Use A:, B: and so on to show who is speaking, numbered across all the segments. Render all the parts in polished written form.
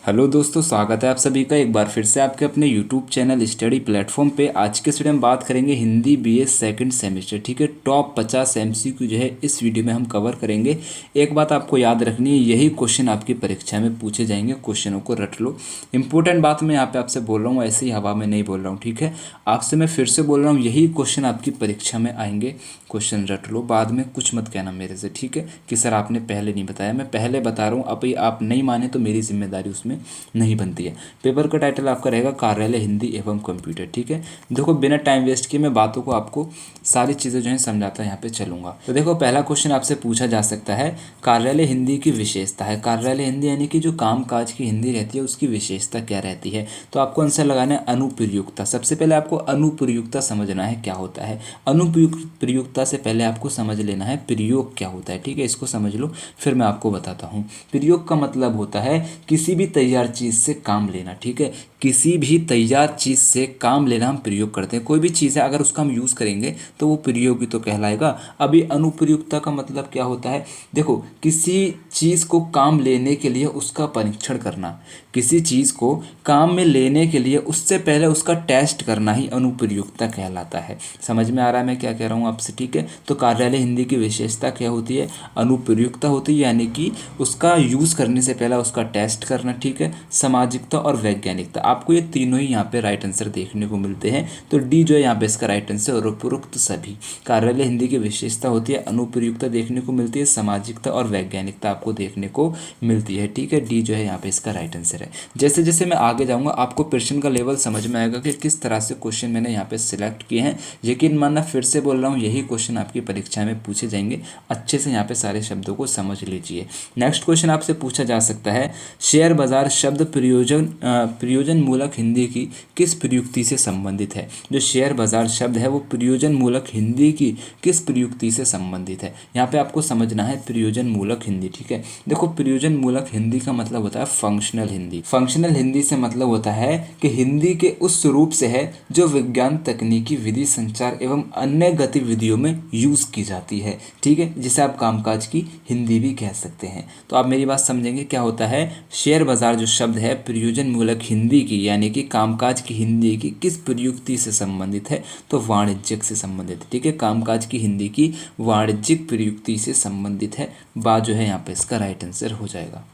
A: Hello दोस्तों, स्वागत है आप सभी का एक बार फिर से आपके अपने यूट्यूब चैनल स्टडी प्लेटफॉर्म पे। आज के इस वीडियो में बात करेंगे हिंदी बीए सेकंड सेमेस्टर। ठीक है, टॉप 50 एमसीक्यू जो है इस वीडियो में हम कवर करेंगे। एक बात आपको याद रखनी है, यही क्वेश्चन आपकी परीक्षा में पूछे जाएंगे। क्वेश्चनों को रट लो। इंपॉर्टेंट बात मैं यहाँ पे आपसे बोल रहा हूँ, ऐसे ही हवा में नहीं बोल रहा हूँ। ठीक है, आपसे मैं फिर से बोल रहा हूँ, यही क्वेश्चन आपकी परीक्षा में आएंगे। क्वेश्चन रट लो, बाद में कुछ मत कहना मेरे से। ठीक है, कि सर आपने पहले नहीं बताया। मैं पहले बता रहा हूँ, अब आप नहीं माने तो मेरी जिम्मेदारी उसमें नहीं बनती है। पेपर का टाइटल आपका रहेगा कार्यालय हिंदी एवं कंप्यूटर। ठीक है, देखो बिना टाइम वेस्ट किए मैं बातों को आपको सारी चीज़ें जो है समझाता यहाँ पे चलूंगा। तो देखो पहला क्वेश्चन आपसे पूछा जा सकता है, कार्यालय हिंदी की विशेषता है। कार्यालय हिंदी यानी कि जो कामकाज की हिंदी रहती है उसकी विशेषता क्या रहती है। तो आपको आंसर लगाना है अनुप्रयुक्तता। सबसे पहले आपको अनुप्रयुक्तता समझना है क्या होता है। अनुप्रयुक्तता से पहले आपको समझ लेना है प्रयोग क्या होता है। ठीक है, इसको समझ लो फिर मैं आपको बताता हूँ। प्रयोग का मतलब होता है किसी भी तैयार चीज़ से काम लेना। ठीक है, किसी भी तैयार चीज़ से काम लेना हम प्रयोग करते हैं। कोई भी चीज़ है अगर उसका हम यूज़ करेंगे तो वो प्रयोगी तो कहलाएगा। अभी अनुप्रयुक्तता का मतलब क्या होता है, देखो किसी चीज़ को काम लेने के लिए उसका परीक्षण करना, किसी चीज़ को काम में लेने के लिए उससे पहले उसका टेस्ट करना ही अनुप्रयुक्तता कहलाता है। समझ में आ रहा है मैं क्या कह रहा हूँ आपसे। ठीक है, तो कार्यालय हिंदी की विशेषता क्या होती है, अनुप्रयुक्तता होती है, यानी कि उसका यूज़ करने से पहले उसका टेस्ट करना। ठीक है, सामाजिकता और वैज्ञानिकता, आपको ये तीनों ही यहाँ पे राइट आंसर देखने को मिलते हैं। तो डी जो है यहाँ पे इसका राइट आंसर। और उपरोक्त सभी कार्यालय हिंदी की विशेषता होती है, अनुप्रयुक्तता देखने को मिलती है, सामाजिकता और वैज्ञानिकता आपको देखने को मिलती है। ठीक है, डी जो है यहाँ पे इसका राइट आंसर है। जैसे जैसे मैं आगे जाऊँगा आपको प्रश्न का लेवल समझ में आएगा कि किस तरह से क्वेश्चन मैंने यहाँ पे सिलेक्ट किए हैं। यकीन मानना, फिर से बोल रहा हूँ, यही क्वेश्चन आपकी परीक्षा में पूछे जाएंगे। अच्छे से यहाँ पे सारे शब्दों को समझ लीजिए। नेक्स्ट क्वेश्चन आपसे पूछा जा सकता है, शेयर बाजार शब्द प्रयोजन मूलक हिंदी की किस प्रयुक्ति से संबंधित है। जो शेयर बाजार शब्द है वो प्रयोजन मूलक हिंदी की किस प्रयुक्ति से संबंधित है। यहाँ पे आपको समझना है प्रयोजन मूलक हिंदी। ठीक है, देखो प्रयोजन मूलक हिंदी का मतलब होता है फंक्शनल हिंदी। फंक्शनल हिंदी से मतलब होता है कि हिंदी के उस रूप से है जो विज्ञान, तकनीकी, विधि, संचार एवं अन्य गतिविधियों में यूज की जाती है। ठीक है, जिसे आप कामकाज की हिंदी भी कह सकते हैं। तो आप मेरी बात समझेंगे क्या होता है। शेयर बाजार जो शब्द है प्रयोजन मूलक हिंदी की यानी कि कामकाज की हिंदी की किस प्रयुक्ति से संबंधित है, तो वाणिज्यिक से संबंधित है। ठीक है, कामकाज की हिंदी की वाणिज्यिक प्रयुक्ति से संबंधित है। बा जो है यहाँ पे इसका राइट आंसर हो जाएगा।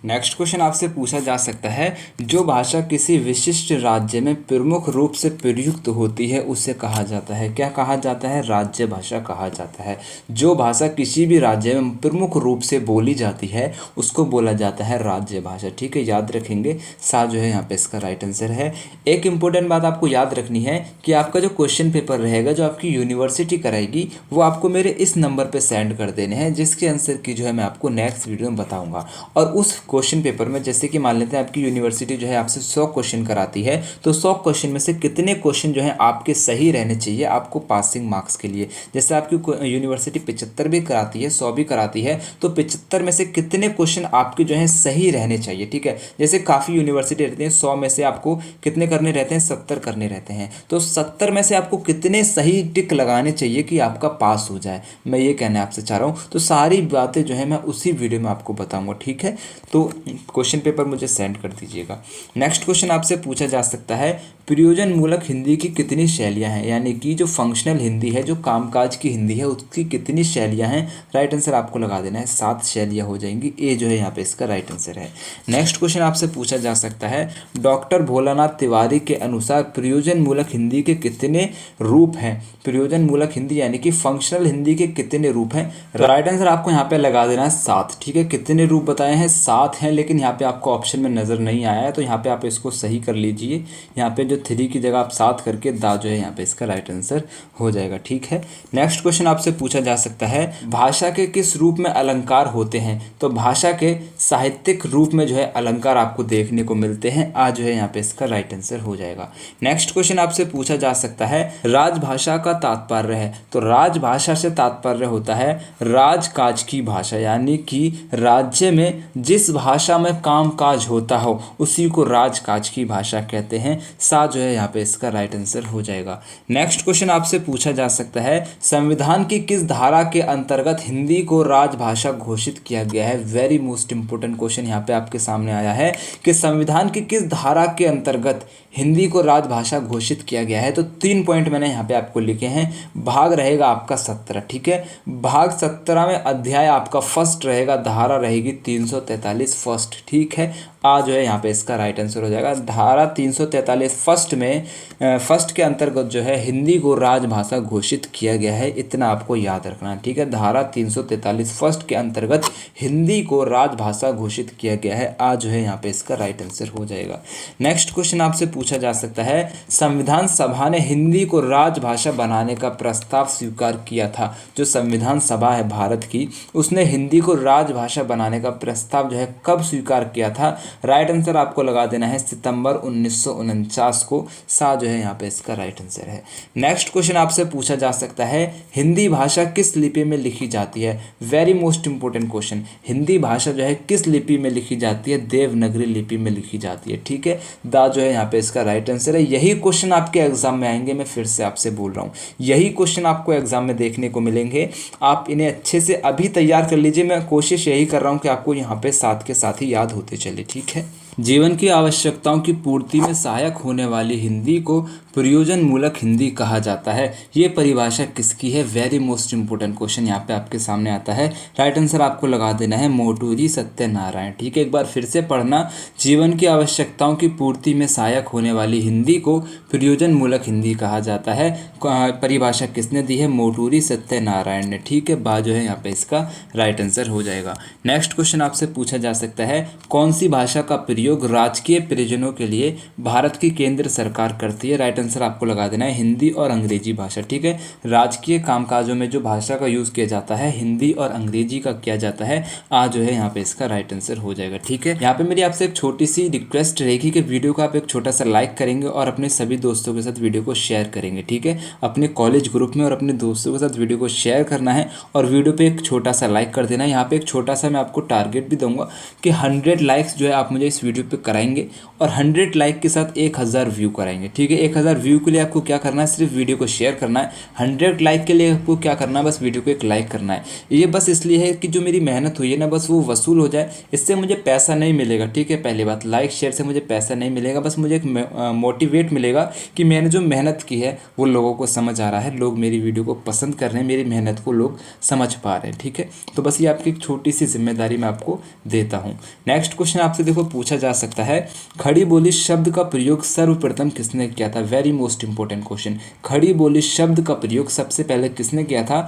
A: नेक्स्ट क्वेश्चन आपसे पूछा जा सकता है, जो भाषा किसी विशिष्ट राज्य में प्रमुख रूप से प्रयुक्त होती है उसे कहा जाता है। क्या कहा जाता है, राज्य भाषा कहा जाता है। जो भाषा किसी भी राज्य में प्रमुख रूप से बोली जाती है उसको बोला जाता है राज्य भाषा। ठीक है, याद रखेंगे। सा जो है यहाँ पे इसका राइट आंसर है। एक इंपॉर्टेंट बात आपको याद रखनी है कि आपका जो क्वेश्चन पेपर रहेगा जो आपकी यूनिवर्सिटी कराएगी वो आपको मेरे इस नंबर पर सेंड कर देने हैं, जिसके आंसर की जो है मैं आपको नेक्स्ट वीडियो में बताऊँगा। और उस क्वेश्चन पेपर में जैसे कि मान लेते हैं आपकी यूनिवर्सिटी जो है आपसे 100 क्वेश्चन कराती है, तो 100 क्वेश्चन में से कितने क्वेश्चन जो है आपके सही रहने चाहिए आपको पासिंग मार्क्स के लिए। जैसे आपकी यूनिवर्सिटी 75 भी कराती है, 100 भी कराती है, तो 75 में से कितने क्वेश्चन आपके जो है सही रहने चाहिए। ठीक है, जैसे काफ़ी यूनिवर्सिटी रहती है 100 में से आपको कितने करने रहते हैं, 70 करने रहते हैं, तो 70 में से आपको कितने सही टिक लगाने चाहिए कि आपका पास हो जाए। मैं ये कहना आपसे चाह रहा हूँ। तो सारी बातें जो है मैं उसी वीडियो में आपको बताऊँगा। ठीक है, तो क्वेश्चन पेपर मुझे सेंड कर दीजिएगा। नेक्स्ट क्वेश्चन आपसे पूछा जा सकता है, प्रयोजन मूलक हिंदी की कितनी शैलियां हैं, यानी कि जो फंक्शनल हिंदी है, जो कामकाज की हिंदी है, उसकी कितनी शैलियां हैं। राइट आंसर आपको लगा देना है, 7 शैलियां हो जाएंगी। ए जो है यहाँ पे इसका राइट आंसर है। नेक्स्ट क्वेश्चन आपसे पूछा जा सकता है, डॉक्टर भोलानाथ तिवारी के अनुसार प्रयोजन मूलक हिंदी के कितने रूप हैं। प्रयोजन मूलक हिंदी यानी कि फंक्शनल हिंदी के कितने रूप हैं। राइट आंसर आपको यहाँ पे लगा देना है 7। ठीक है, कितने रूप बताए हैं, 7 हैं, लेकिन यहाँ पे आपको ऑप्शन में नज़र नहीं आया है, तो यहाँ पे आप इसको सही कर लीजिए। यहाँ पे जो 3 की जगह आप 7 करके दा जो है यहाँ पे इसका राइट आंसर हो जाएगा। ठीक है, नेक्स्ट क्वेश्चन आपसे पूछा जा सकता है, भाषा के किस रूप में अलंकार होते हैं। तो भाषा के साहित्यिक रूप में जो है अलंकार आपको देखने को मिलते हैं। आज जो है यहाँ पे इसका राइट आंसर हो जाएगा। नेक्स्ट क्वेश्चन आपसे पूछा जा सकता है, राजभाषा का तात्पर्य है। तो राजभाषा से तात्पर्य होता है राजकाज की भाषा, यानी कि राज्य में जिस भाषा में कामकाज होता हो उसी को राजकाज की भाषा कहते हैं। सा जो है यहाँ पे इसका राइट आंसर हो जाएगा। नेक्स्ट क्वेश्चन आपसे पूछा जा सकता है, संविधान की किस धारा के अंतर्गत हिंदी को राजभाषा घोषित किया गया है। वेरी मोस्ट इंपोर्टेंट क्वेश्चन यहाँ पे आपके सामने आया है कि संविधान की किस धारा के अंतर्गत हिंदी को राजभाषा घोषित किया गया है। तो 3 पॉइंट मैंने यहाँ पे आपको लिखे हैं। भाग रहेगा आपका 17, ठीक है। भाग 17 में अध्याय आपका फर्स्ट रहेगा, धारा रहेगी 343 फर्स्ट, ठीक है। आ जो है यहाँ पे इसका राइट आंसर हो जाएगा। धारा 343 फर्स्ट में फर्स्ट के अंतर्गत जो है हिंदी को राजभाषा घोषित किया गया है, इतना आपको याद रखना है, ठीक है। धारा 343 फर्स्ट के अंतर्गत हिंदी को राजभाषा घोषित किया गया है। आ जो है यहाँ पे इसका राइट आंसर हो जाएगा। नेक्स्ट क्वेश्चन आपसे पूछा जा सकता है, संविधान सभा ने हिंदी को राजभाषा बनाने का प्रस्ताव स्वीकार किया था। जो संविधान सभा है भारत की, उसने हिंदी को राजभाषा बनाने का प्रस्ताव जो है कब स्वीकार किया था। राइट आंसर आपको लगा देना है सितंबर 1949 को। सा जो है यहाँ पे इसका राइट आंसर है। नेक्स्ट क्वेश्चन आपसे पूछा जा सकता है, हिंदी भाषा किस लिपि में लिखी जाती है। Very most important question. Hindi भाषा जो है किस लिपि में लिखी जाती है। देवनागरी लिपि में लिखी जाती है, ठीक है। दा जो है यहाँ पे इसका राइट आंसर है। यही क्वेश्चन आपके एग्जाम में आएंगे, मैं फिर से आपसे बोल रहा हूँ, यही क्वेश्चन आपको एग्जाम में देखने को मिलेंगे। आप इन्हें अच्छे से अभी तैयार कर लीजिए। मैं कोशिश यही कर रहा हूँ कि आपको यहाँ पे साथ के साथ ही याद होते चले, ठीक है। जीवन की आवश्यकताओं की पूर्ति में सहायक होने वाली हिंदी को प्रयोजन मूलक हिंदी कहा जाता है। ये परिभाषा किसकी है। वेरी मोस्ट इंपोर्टेंट क्वेश्चन यहाँ पे आपके सामने आता है। राइट आंसर आपको लगा देना है मोटूरी सत्यनारायण, ठीक है। एक बार फिर से पढ़ना, जीवन की आवश्यकताओं की पूर्ति में सहायक होने वाली हिंदी को प्रयोजन मूलक हिंदी कहा जाता है। परिभाषा किसने दी है। मोटूरी सत्यनारायण ने, ठीक है। बा जो है यहाँ पे इसका राइट आंसर हो जाएगा। नेक्स्ट क्वेश्चन आपसे पूछा जा सकता है, कौन सी भाषा का प्रयोग राजकीय प्रयोजनों के लिए भारत की केंद्र सरकार करती है। राइट आंसर आपको लगा देना है हिंदी और अंग्रेजी भाषा, ठीक है। राजकीय कामकाजों में जो भाषा का यूज किया जाता है हिंदी और अंग्रेजी का किया जाता है। आ जो है यहाँ पे इसका राइट आंसर हो जाएगा, ठीक है। यहाँ पे मेरी आपसे एक छोटी सी रिक्वेस्ट रहेगी कि वीडियो को आप एक छोटा सा लाइक करेंगे और अपने सभी दोस्तों के साथ वीडियो को शेयर करेंगे, ठीक है। अपने कॉलेज ग्रुप में और अपने दोस्तों के साथ वीडियो को शेयर करना है और वीडियो पे एक छोटा सा लाइक कर देना है। यहाँ पे एक छोटा सा मैं आपको टारगेट भी दूंगा कि 100 लाइक्स जो है आप मुझे इस वीडियो पे कराएंगे और 100 लाइक के साथ 1000 व्यू कराएंगे, ठीक है। 1000 व्यू के लिए आपको क्या करना है, सिर्फ वीडियो को शेयर करना है। 100 लाइक के लिए आपको क्या करना है, बस वीडियो को एक लाइक करना है। ये बस इसलिए है कि जो मेरी मेहनत हुई है ना, बस वो वसूल हो जाए। इससे मुझे पैसा नहीं मिलेगा, ठीक है। पहली बात, लाइक शेयर से मुझे पैसा नहीं मिलेगा, बस मुझे एक मोटिवेट मिलेगा कि मैंने जो मेहनत की है वो लोगों को समझ आ रहा है, लोग मेरी वीडियो को पसंद कर रहे हैं, मेरी मेहनत को लोग समझ पा रहे हैं, ठीक है। तो बस ये आपकी एक छोटी सी जिम्मेदारी मैं आपको देता हूँ। नेक्स्ट क्वेश्चन आपसे देखो पूछा जा सकता है, खड़ी बोली शब्द का प्रयोग सर्वप्रथम किसने किया था। Very most important question. खड़ी बोली शब्द का प्रयोग सबसे पहले किसने किया था।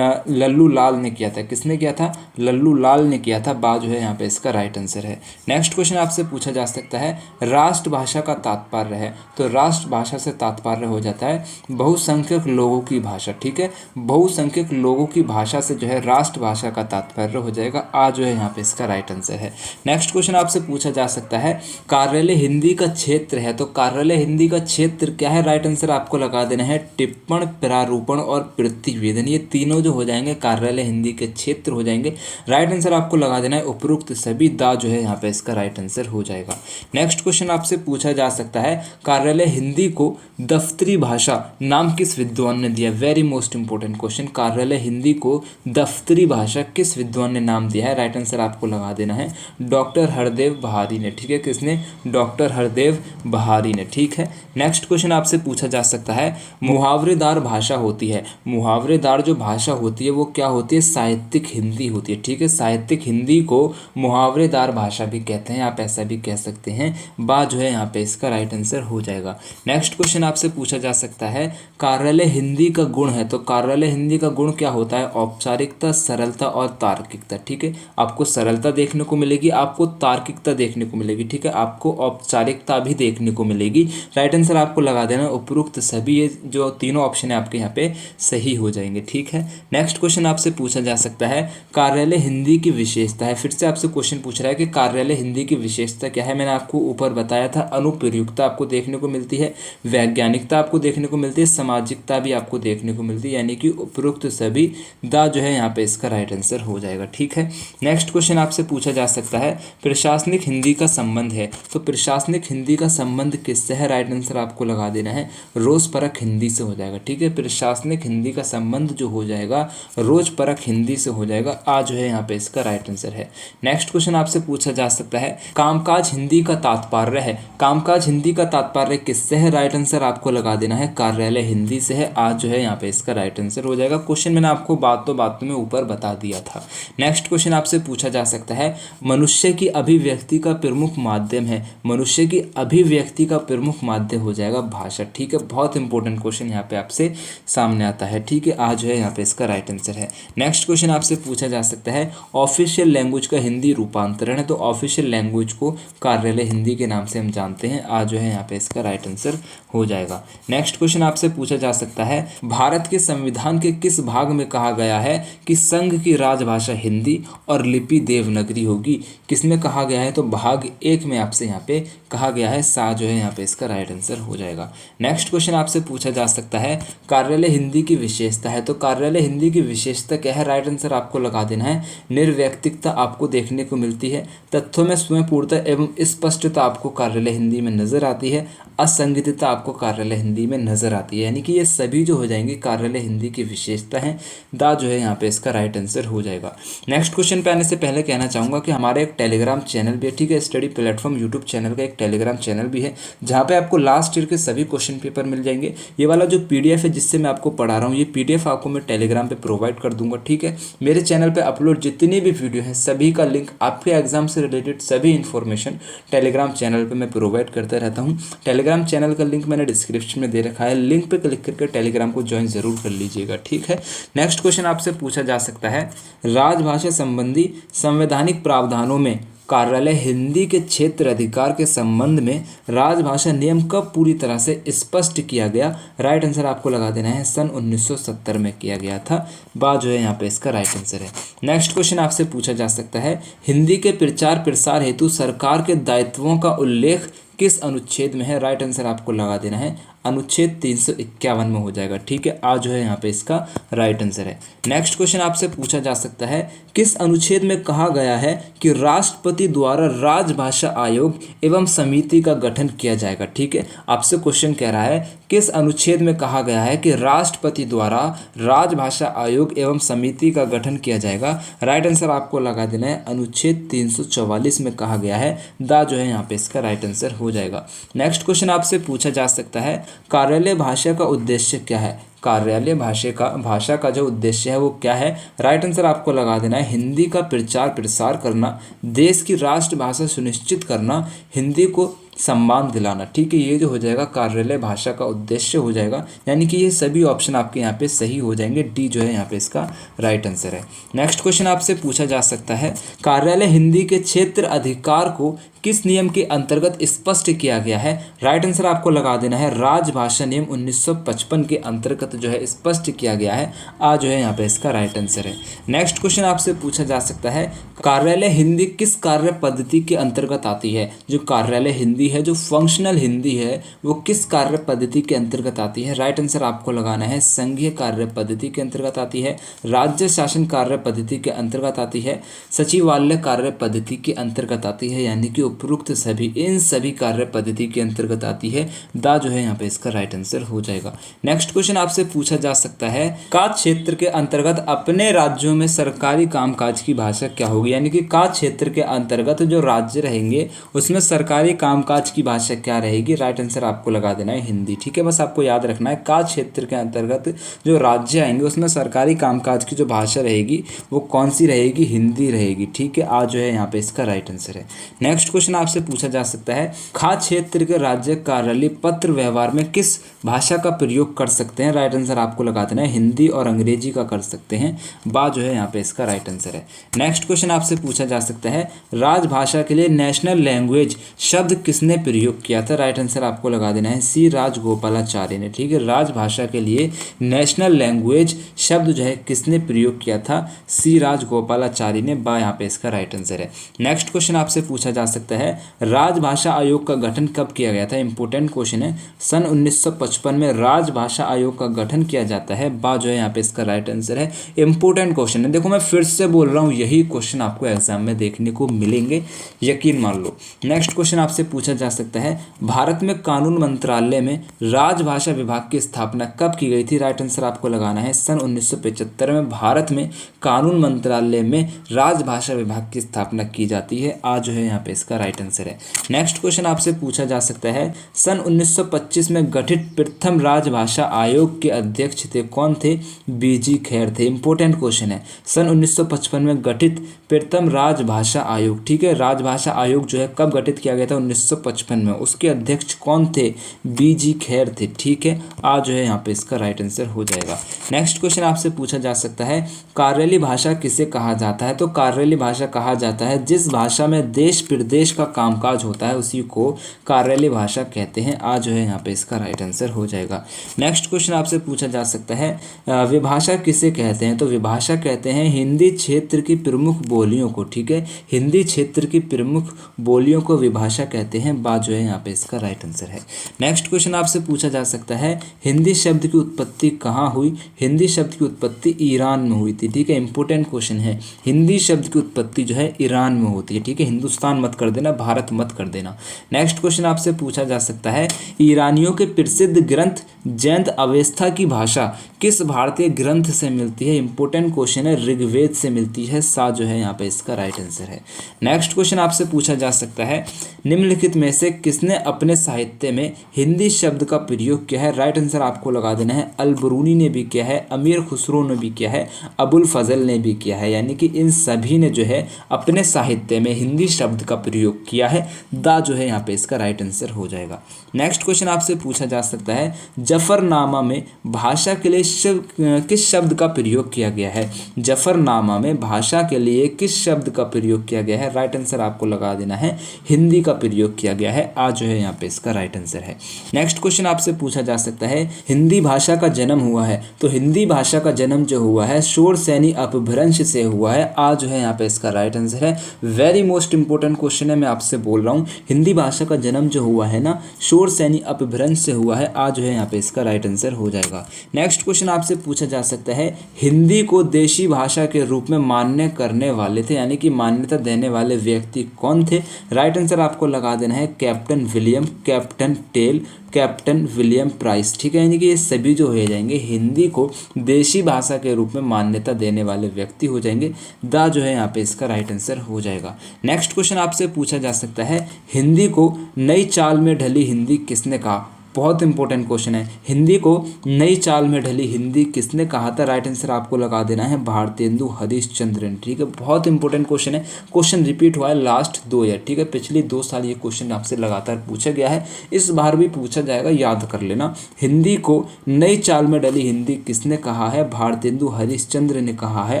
A: लल्लू लाल ने किया था। किसने किया था, लल्लू लाल ने किया था। बा जो है यहाँ पे इसका राइट आंसर है। नेक्स्ट क्वेश्चन आपसे पूछा जा सकता है, राष्ट्रभाषा का तात्पर्य है। तो राष्ट्रभाषा से तात्पर्य हो जाता है बहुसंख्यक लोगों की भाषा, ठीक है। बहुसंख्यक लोगों की भाषा से जो है राष्ट्रभाषा का तात्पर्य हो जाएगा। आ जो है यहाँ पे इसका राइट आंसर है। नेक्स्ट क्वेश्चन आपसे पूछा जा सकता है, कार्यालय हिंदी का क्षेत्र है। तो कार्यालय हिंदी का क्षेत्र क्या है। राइट आंसर आपको लगा देना है टिप्पण, प्रारूपण और प्रतिवेदन। ये तीनों जो हो जाएंगे कार्यालय हिंदी के क्षेत्र हो जाएंगे। राइट आंसर आपको लगा देना है उपरोक्त सभी। दा जो है यहाँ पे इसका राइट आंसर हो जाएगा। नेक्स्ट क्वेश्चन आपसे पूछा जा सकता है, कार्यालय हिंदी को दफ्तरी भाषा नाम किस विद्वान ने दिया। Very most important question. कार्यालय हिंदी को दफ्तरी भाषा किस विद्वान ने नाम दिया है। राइट आंसर आपको लगा देना है डॉक्टर हरदेव बहारी ने, ठीक है। किसने, डॉक्टर हरदेव बहारी ने, ठीक है। नेक्स्ट क्वेश्चन आपसे पूछा जा सकता है, मुहावरेदार भाषा होती है। मुहावरेदार जो भाषा होती है वो क्या होती है, साहित्यिक हिंदी होती है, ठीक है। साहित्यिक हिंदी को मुहावरेदार भाषा भी कहते हैं, आप ऐसा भी कह सकते हैं। बा जो है यहाँ पे इसका राइट आंसर हो जाएगा। नेक्स्ट क्वेश्चन आपसे पूछा जा सकता है, कार्यालय हिंदी का गुण है। तो कार्यालय हिंदी का गुण क्या होता है, औपचारिकता, सरलता और तार्किकता, ठीक है। आपको सरलता देखने को मिलेगी, आपको तार्किकता देखने को मिलेगी। ठीक है, आपको औपचारिकता भी देखने को मिलेगी। राइट आंसर आपको लगा देना उपरोक्त सभी, ये जो तीनों ऑप्शन है आपके यहाँ पे सही हो जाएंगे। ठीक है, नेक्स्ट क्वेश्चन आपसे पूछा जा सकता है कार्यालय हिंदी की विशेषता है। फिर से आपसे क्वेश्चन पूछ रहा है कि कार्यालय हिंदी की विशेषता क्या है। मैंने आपको ऊपर बताया था, अनुप्रयुक्ता आपको देखने को मिलती है, वैज्ञानिकता आपको देखने को मिलती है, सामाजिकता भी आपको देखने को मिलती है, यानी कि उपरोक्त सभी दा जो है यहाँ पे इसका राइट आंसर हो जाएगा। ठीक है, नेक्स्ट क्वेश्चन आपसे पूछा जा सकता है प्रशासनिक हिंदी का संबंध है, तो प्रशासनिक हिंदी का संबंध किससे है। राइट आंसर आपको लगा देना है रोज परख हिंदी से हो जाएगा। ठीक है, प्रशासनिक हिंदी का संबंध जो हो जाएगा रोज परख हिंदी से हो जाएगा। आज जो है यहाँ पे इसका राइट आंसर है। नेक्स्ट क्वेश्चन आपसे पूछा जा सकता है कामकाज हिंदी का तात्पर्य है। कामकाज हिंदी का तात्पर्य किससे है। राइट आंसर आपको लगा देना है कार्यालय हिंदी से है। आज जो है यहाँ पे इसका राइट आंसर हो जाएगा। क्वेश्चन मैंने आपको बातों में ऊपर बता दिया था। नेक्स्ट क्वेश्चन आपसे पूछा जा सकता है मनुष्य की अभिव्यक्ति का प्रमुख माध्यम है। मनुष्य की अभिव्यक्ति का प्रमुख माध्यम हो जाएगा भाषा। ठीक है, बहुत इंपॉर्टेंट क्वेश्चन यहाँ पे आपसे सामने आता है। ठीक है, आज जो है यहाँ पे इसका राइट आंसर है। नेक्स्ट क्वेश्चन आपसे पूछा जा सकता है ऑफिशियल लैंग्वेज का हिंदी रूपांतरण है, तो ऑफिशियल लैंग्वेज को कार्यालय हिंदी के नाम से हम जानते हैं। आज जो है यहाँ पे इसका राइट आंसर हो जाएगा। नेक्स्ट क्वेश्चन आपसे पूछा जा सकता है भारत के संविधान के किस भाग में कहा गया है कि संघ की राजभाषा हिंदी और लिपि देवनागरी होगी। किसमें कहा गया है, तो भाग 1 में आपसे यहाँ पे कहा गया है। सा जो है यहाँ पे इसका राइट आंसर हो जाएगा। नेक्स्ट क्वेश्चन आपसे पूछा जा सकता है कार्यालय हिंदी की विशेषता है, तो कार्यालय हिंदी की विशेषता क्या है। राइट आंसर आपको लगा देना है निर्व्यक्तिकता आपको देखने को मिलती है, तथ्यों में स्वयंपूर्णता एवं स्पष्टता आपको कार्यालय हिंदी में नजर आती है, असंगतता आपको कार्यालय हिंदी में नजर आती है, यानी कि ये सभी जो हो जाएंगे कार्यालय हिंदी की विशेषता है। दा जो है यहाँ पे इसका राइट आंसर हो जाएगा। नेक्स्ट क्वेश्चन पे आने से पहले कहना चाहूँगा कि हमारा एक टेलीग्राम चैनल भी है। ठीक है, स्टडी प्लेटफॉर्म यूट्यूब चैनल का एक टेलीग्राम चैनल भी है, जहाँ पे आपको लास्ट ईयर के सभी क्वेश्चन पेपर मिल जाएंगे। ये वाला जो PDF है जिससे मैं आपको पढ़ा रहा हूँ, ये PDF आपको मैं टेलीग्राम पे प्रोवाइड कर दूंगा। ठीक है, मेरे चैनल पे अपलोड जितनी भी वीडियो हैं सभी का लिंक, आपके एग्जाम से रिलेटेड सभी इन्फॉर्मेशन टेलीग्राम चैनल पे मैं प्रोवाइड करता रहता हूँ। टेलीग्राम चैनल का लिंक मैंने डिस्क्रिप्शन में दे रखा है, लिंक पे क्लिक करके टेलीग्राम को ज्वाइन जरूर कर लीजिएगा। ठीक है, नेक्स्ट क्वेश्चन आपसे पूछा जा सकता है राजभाषा संबंधी संवैधानिक प्रावधानों में कार्यालय हिंदी के क्षेत्र अधिकार के संबंध में राजभाषा नियम कब पूरी तरह से स्पष्ट किया गया। राइट आंसर आपको लगा देना है सन 1970 में किया गया था। बात जो है यहाँ पे इसका राइट आंसर है। नेक्स्ट क्वेश्चन आपसे पूछा जा सकता है हिंदी के प्रचार प्रसार हेतु सरकार के दायित्वों का उल्लेख किस अनुच्छेद में है। राइट आंसर आपको लगा देना है अनुच्छेद 351 में हो जाएगा। ठीक है, आज जो है यहाँ पे इसका राइट आंसर है। नेक्स्ट क्वेश्चन आपसे पूछा जा सकता है किस अनुच्छेद में कहा गया है कि राष्ट्रपति द्वारा राजभाषा आयोग एवं समिति का गठन किया जाएगा। ठीक है, आपसे क्वेश्चन कह रहा है किस अनुच्छेद में कहा गया है कि राष्ट्रपति द्वारा राजभाषा आयोग एवं समिति का गठन किया जाएगा। राइट आंसर आपको लगा देना है अनुच्छेद 344 में कहा गया है। दा जो है यहाँ पे इसका राइट आंसर हो जाएगा। नेक्स्ट क्वेश्चन आपसे पूछा जा सकता है कार्यालय भाषा का उद्देश्य क्या है। कार्यालय भाषा का जो उद्देश्य है वो क्या है। राइट आंसर आपको लगा देना है हिंदी का प्रचार प्रसार करना, देश की राष्ट्रभाषा सुनिश्चित करना, हिंदी को सम्मान दिलाना। ठीक है, ये जो हो जाएगा कार्यालय भाषा का उद्देश्य हो जाएगा, यानी कि ये सभी ऑप्शन आपके यहाँ पे सही हो जाएंगे। डी जो है यहाँ पे इसका राइट आंसर है। नेक्स्ट क्वेश्चन आपसे पूछा जा सकता है कार्यालय हिंदी के क्षेत्र अधिकार को किस नियम के अंतर्गत स्पष्ट किया गया है। राइट आंसर आपको लगा देना है राजभाषा नियम 1955 के अंतर्गत जो है स्पष्ट किया गया है। आज जो है यहाँ पे इसका राइट आंसर है। नेक्स्ट क्वेश्चन आपसे पूछा जा सकता है कार्यालय हिंदी किस कार्य पद्धति के अंतर्गत आती है। जो कार्यालय हिंदी है, जो फंक्शनल हिंदी है, वो किस कार्य पद्धति के अंतर्गत आती है। राइट आंसर आपको लगाना है संघीय कार्य पद्धति के अंतर्गत आती है, राज्य शासन कार्य पद्धति के अंतर्गत आती है, सचिवालय कार्य पद्धति के अंतर्गत आती है, यानी कि उपरोक्त सभी इन सभी कार्य पद्धति के अंतर्गत आती है। दा जो है यहाँ पे इसका राइट आंसर हो जाएगा। नेक्स्ट क्वेश्चन आपसे पूछा जा सकता है का क्षेत्र के अंतर्गत अपने राज्यों में सरकारी कामकाज की भाषा क्या होगी, यानी कि का क्षेत्र के अंतर्गत जो राज्य रहेंगे उसमें सरकारी कामकाज की भाषा क्या रहेगी। राइट आंसर आपको लगा देना है हिंदी। ठीक है, बस आपको याद रखना है का क्षेत्र के अंतर्गत जो राज्य आएंगे उसमें सरकारी कामकाज की जो भाषा रहेगी वो कौन सी रहेगी, हिंदी रहेगी। ठीक है, आज जो है यहाँ पे इसका राइट आंसर है। नेक्स्ट क्वेश्चन आपसे पूछा जा सकता है खा क्षेत्र के राज्य कार्यालय पत्र व्यवहार में किस भाषा का प्रयोग कर सकते हैं। राइट राइट आंसर आपको लगा देना है, हिंदी और अंग्रेजी का कर सकते हैं, बा जो है यहाँ पे इसका राइट आंसर है। नेक्स्ट क्वेश्चन आपसे पूछा जा सकता है, राजभाषा के लिए नेशनल लैंग्वेज शब्द किसने प्रयोग किया था? राइट आंसर आपको लगा देना है सी राजगोपालाचारी ने। ठीक है, राजभाषा के लिए नेशनल लैंग्वेज शब्द जो है किसने प्रयोग किया था? सी राजगोपालाचारी ने, बा यहाँ पे इसका राइट आंसर है। नेक्स्ट क्वेश्चन आपसे पूछा जा सकता है, राजभाषा आयोग का गठन कब किया गया था? इंपॉर्टेंट क्वेश्चन है। सन 1955 में राजभाषा आयोग का गठन किया जाता है, बा जो है यहाँ पे इसका राइट आंसर है। इंपॉर्टेंट क्वेश्चन है, देखो मैं फिर से बोल रहा हूँ, यही क्वेश्चन आपको एग्जाम में देखने को मिलेंगे, यकीन मान लो। नेक्स्ट क्वेश्चन आपसे पूछा जा सकता है, भारत में कानून मंत्रालय में राजभाषा विभाग की स्थापना कब की गई थी? राइट आंसर आपको लगाना है सन 1975 में भारत में कानून मंत्रालय में राजभाषा विभाग की स्थापना की जाती है, आज जो है यहाँ पे इसका राइट आंसर है। नेक्स्ट क्वेश्चन आपसे पूछा जा सकता है, सन 1925 में गठित प्रथम राजभाषा आयोग के अध्यक्ष थे, कौन थे? बीजी खैर थे। इंपॉर्टेंट क्वेश्चन है, सन 1955 में गठित प्रथम राजभाषा आयोग। ठीक है, राजभाषा आयोग जो है कब गठित किया गया था? 1955 में। उसके अध्यक्ष कौन थे? बीजी खैर थे। ठीक है, आज जो है यहाँ पे इसका राइट आंसर हो जाएगा। नेक्स्ट क्वेश्चन आपसे पूछा जा सकता है, कार्यालय भाषा किसे कहा जाता है? तो कार्यालय भाषा कहा जाता है जिस भाषा में देश प्रदेश का कामकाज होता है, उसी को कार्यालय भाषा कहते हैं, आज जो है यहाँ पे इसका राइट आंसर हो जाएगा। नेक्स्ट क्वेश्चन आपसे पूछा जा सकता है, विभाषा किसे कहते हैं? तो विभाषा कहते हैं हिंदी क्षेत्र की प्रमुख बोलियों को। ठीक है, हिंदी क्षेत्र की प्रमुख बोलियों को विभाषा कहते हैं, बात जो है यहाँ पे इसका राइट आंसर है। नेक्स्ट क्वेश्चन आपसे पूछा जा सकता है, हिंदी शब्द की उत्पत्ति कहाँ हुई? हिंदी शब्द की उत्पत्ति ईरान में हुई थी। ठीक है, इंपॉर्टेंट क्वेश्चन है, हिंदी शब्द की उत्पत्ति जो है ईरान में होती है। ठीक है, हिंदुस्तान मत कर देना, भारत मत कर देना। नेक्स्ट क्वेश्चन आपसे पूछा जा सकता है, ईरानियों के प्रसिद्ध ग्रंथ जैन अवेस्था की भाषा किस भारतीय ग्रंथ से मिलती है? इंपॉर्टेंट क्वेश्चन है, ऋग्वेद से मिलती है, सा जो है यहाँ पे इसका राइट आंसर है। नेक्स्ट क्वेश्चन आपसे पूछा जा सकता है, निम्नलिखित में से किसने अपने साहित्य में हिंदी शब्द का प्रयोग किया है? राइट आंसर आपको लगा देना है, अलबरूनी ने भी किया है, अमीर खुसरो ने भी किया है, अबुल फजल ने भी किया है, यानी कि इन सभी ने जो है अपने साहित्य में हिंदी शब्द का प्रयोग किया है, दा जो है यहाँ पे इसका राइट आंसर हो जाएगा। नेक्स्ट क्वेश्चन आपसे पूछा जा सकता है, जफरनामा में भाषा के लिए किस शब्द का प्रयोग किया गया है? जफरनामा में भाषा के लिए किस शब्द का प्रयोग किया गया है? राइट आंसर आपको लगा देना है, हिंदी का प्रयोग किया गया है, आज जो है यहाँ पे इसका राइट आंसर है। नेक्स्ट क्वेश्चन आपसे पूछा जा सकता है, हिंदी भाषा का जन्म हुआ है, तो हिंदी भाषा का जन्म जो हुआ है शोरसेनी अपभ्रंश से हुआ है, आज जो है यहाँ पे इसका राइट आंसर है। वेरी मोस्ट इंपोर्टेंट क्वेश्चन है, मैं आपसे बोल रहा हूँ, हिंदी भाषा का जन्म जो हुआ है ना शोरसेनी अपभ्रंश से हुआ है, आज जो है यहाँ पे इसका राइट आंसर हो जाएगा। नेक्स्ट क्वेश्चन आपसे पूछा जा सकता है, हिंदी को देशी भाषा के रूप में मान्य करने वाले थे, यानी कि मान्यता देने वाले व्यक्ति कौन थे? राइट आंसर आपको लगा देना है, captain William, captain Tell, captain William Price. ठीक है, यानी कि ये सभी जो हो जाएंगे हिंदी को देशी भाषा के रूप में मान्यता देने वाले व्यक्ति हो जाएंगे, दा जो है यहाँ पे इसका राइट आंसर हो जाएगा। नेक्स्ट क्वेश्चन आपसे पूछा जा सकता है, हिंदी को नई चाल में ढली हिंदी किसने कहा? बहुत इंपॉर्टेंट क्वेश्चन है, हिंदी को नई चाल में ढली हिंदी किसने कहा था? राइट आंसर आपको लगा देना है, भारतेंदु हरीशचंद्र ने। ठीक है, बहुत इंपॉर्टेंट क्वेश्चन है, क्वेश्चन रिपीट हुआ है लास्ट 2 ईयर। ठीक है, पिछले 2 साल ये क्वेश्चन आपसे लगातार पूछा गया है, इस बार भी पूछा जाएगा, याद कर लेना। हिंदी को नई चाल में ढली हिंदी किसने कहा है? भारतेंदु हरीशचंद्र ने कहा है,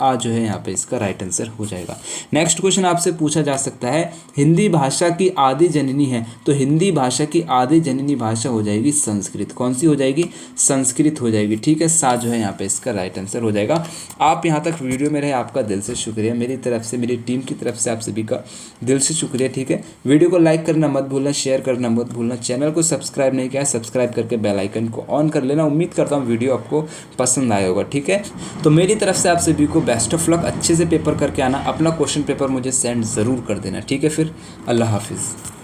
A: आज जो है यहाँ पे इसका राइट आंसर हो जाएगा। नेक्स्ट क्वेश्चन आपसे पूछा जा सकता है, हिंदी भाषा की आदि जननी है, तो हिंदी भाषा की आदि जननी भाषा हो जाएगी संस्कृत। कौन सी हो जाएगी? संस्कृत हो जाएगी। ठीक है, सा जो है यहाँ पे इसका राइट आंसर हो जाएगा। आप यहाँ तक वीडियो में रहे, आपका दिल से शुक्रिया, मेरी तरफ से, मेरी टीम की तरफ से आप सभी का दिल से शुक्रिया। ठीक है, वीडियो को लाइक करना मत भूलना, शेयर करना मत भूलना, चैनल को सब्सक्राइब नहीं किया है सब्सक्राइब करके बेल आइकन को ऑन कर लेना। उम्मीद करता हूँ वीडियो आपको पसंद आया होगा। ठीक है, तो मेरी तरफ से आप सभी को बेस्ट ऑफ लक, अच्छे से पेपर करके आना, अपना क्वेश्चन पेपर मुझे सेंड ज़रूर कर देना। ठीक है, फिर अल्लाह हाफिज़।